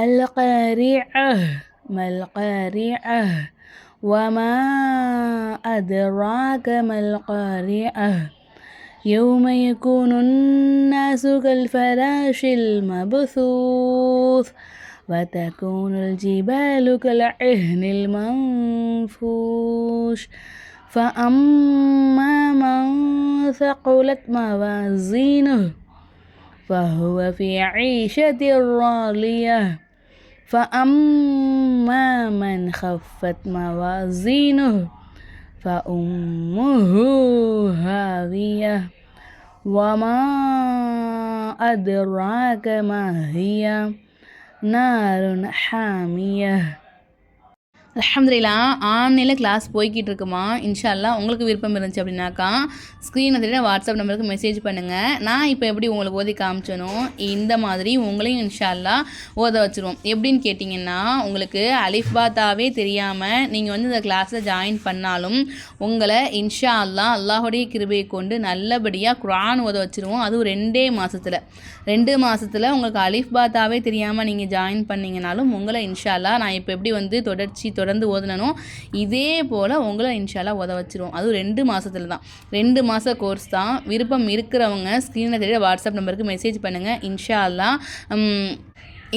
القارعة ما القارعة وما أدراك ما القارعة يوم يكون الناس كالفراش المبثوث وتكون الجبال كالعهن المنفوش فأما من ثقلت موازينه فهو في عيشة راضية فأما من خفت موازينه فأمه هاوية وما أدراك ما هي نار حامية. அல்ஹம்துலில்லாஹ் ஆன்லைனில் கிளாஸ் போய்கிட்டு இருக்குமா. இன்ஷா அல்லாஹ் உங்களுக்கு விருப்பம் இருந்துச்சு அப்படின்னாக்கா ஸ்க்ரீனை தெரியும் வாட்ஸ்அப் நம்பருக்கு மெசேஜ் பண்ணுங்கள். நான் இப்போ எப்படி உங்களுக்கு ஓதி காமிச்சனோ இந்த மாதிரி உங்களையும் இன்ஷா அல்லாஹ் ஓத வச்சுருவோம். எப்படின்னு கேட்டிங்கன்னா, உங்களுக்கு அலிஃபாத்தாவே தெரியாமல் நீங்கள் வந்து இந்த கிளாஸில் ஜாயின் பண்ணாலும் உங்களை இன்ஷா அல்லாஹ் அல்லாஹுடைய கிருபையை கொண்டு நல்லபடியாக குர்ஆன் ஓத வச்சுருவோம். அதுவும் 2 மாதத்தில் உங்களுக்கு அலிஃபாத்தாவே தெரியாமல் நீங்கள் ஜாயின் பண்ணிங்கனாலும் உங்களை இன்ஷா அல்லாஹ் நான் இப்போ எப்படி வந்து தொடர்ந்து ஓதுனனோ இதே போல் உங்களை இன்ஷா அல்லாஹ் ஓத வச்சுருவோம். அதுவும் 2 மாதத்தில் தான். 2 மாத கோர்ஸ் தான். விருப்பம் இருக்கிறவங்க ஸ்க்ரீனில் தெரிய வாட்ஸ்அப் நம்பருக்கு மெசேஜ் பண்ணுங்கள். இன்ஷா அல்லாஹ்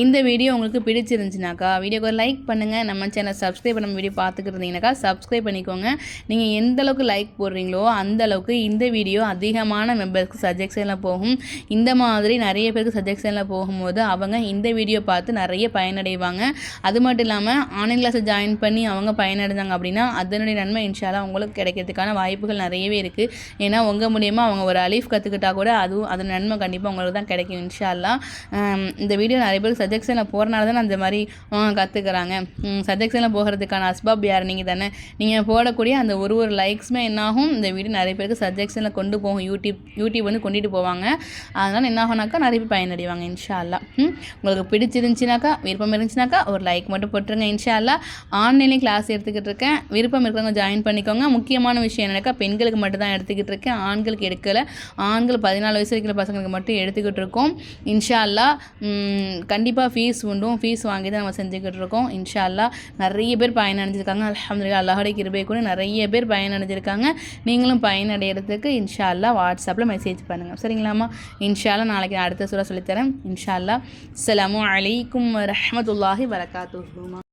இந்த வீடியோ உங்களுக்கு பிடிச்சிருந்துச்சுனாக்கா வீடியோக்கு லைக் பண்ணுங்கள். நம்ம சேனல் சப்ஸ்கிரைப் பண்ண வீடியோ பார்த்துக்கிட்டு இருந்தீங்கன்னாக்கா சப்ஸ்கிரைப் பண்ணிக்கோங்க. நீங்கள் எந்த அளவுக்கு லைக் போடுறீங்களோ அந்த அளவுக்கு இந்த வீடியோ அதிகமான மெம்பருக்கு சஜெக்ஷனில் போகும். இந்த மாதிரி நிறைய பேருக்கு சஜெக்ஷனில் போகும்போது அவங்க இந்த வீடியோ பார்த்து நிறைய பயனடைவாங்க. அது மட்டும் இல்லாமல் ஆன்லைன் கிளாஸை ஜாயின் பண்ணி அவங்க பயனடைந்தாங்க அப்படின்னா அதனுடைய நன்மை இன்ஷா அல்லாஹ் உங்களுக்கு கிடைக்கிறதுக்கான வாய்ப்புகள் நிறையவே இருக்குது. ஏன்னா உங்கள் மூலியமாக அவங்க ஒரு அலீஃப் கற்றுக்கிட்டா கூட அதன் நன்மை கண்டிப்பாக உங்களுக்கு தான் கிடைக்கும் இன்ஷா அல்லாஹ். இந்த வீடியோ நிறைய பேருக்கு சஜெக்ஷனில் போகிறனால தான் அந்த மாதிரி கற்றுக்குறாங்க. சஜெக்ஷனில் போகிறதுக்கான அஸ்பாப் யார்? நீங்கள் தானே. நீங்கள் போடக்கூடிய அந்த ஒரு லைக்ஸுமே என்னாகும், இந்த வீடியோ நிறைய பேருக்கு சஜெக்ஷனில் கொண்டு போகும். யூடியூப் வந்து கொண்டுட்டு போவாங்க. அதனால் என்ன ஆகுனாக்கா நிறைய பேர் பயனடைவாங்க இன்ஷா அல்லாஹ். உங்களுக்கு பிடிச்சிருந்துச்சுனாக்கா விருப்பம் இருந்துச்சுனாக்கா ஒரு லைக் மட்டும் போட்டுருங்க. இன்ஷா அல்லாஹ் ஆன்லைன்லேயும் கிளாஸ் எடுத்துக்கிட்டு இருக்கேன். விருப்பம் இருக்கிறவங்க ஜாயின் பண்ணிக்கோங்க. முக்கியமான விஷயம் என்னக்கா பெண்களுக்கு மட்டும் தான் எடுத்துக்கிட்டு இருக்கேன், ஆண்களுக்கு எடுக்கலை. ஆண்கள் 14 வயசு இருக்கிற பசங்களுக்கு மட்டும் எடுத்துக்கிட்டு இருக்கோம். இன்ஷா அல்லாஹ் கண்டிப்பாக ஃபீஸ் உண்டும். ஃபீஸ் வாங்கி தான் நம்ம செஞ்சுக்கிட்டு இருக்கோம். இன்ஷா அல்லாஹ் நிறைய பேர் பயனடைஞ்சிருக்காங்க. அல்ஹம்துலில்லாஹ் அல்லாஹுடைய கிருபை கூட நிறைய பேர் பயனடைஞ்சிருக்காங்க. நீங்களும் பயனடைகிறதுக்கு இன்ஷா அல்லாஹ் வாட்ஸ்அப்பில் மெசேஜ் பண்ணுங்கள். சரிங்களாம்மா? இன்ஷா அல்லாஹ் நாளைக்கு அடுத்த சூரா சொல்லித்தரேன். இன்ஷா அல்லாஹ். அஸ்ஸலாமு அலைக்கும் வரஹ்மத்துல்லாஹி வபரகாத்துஹு.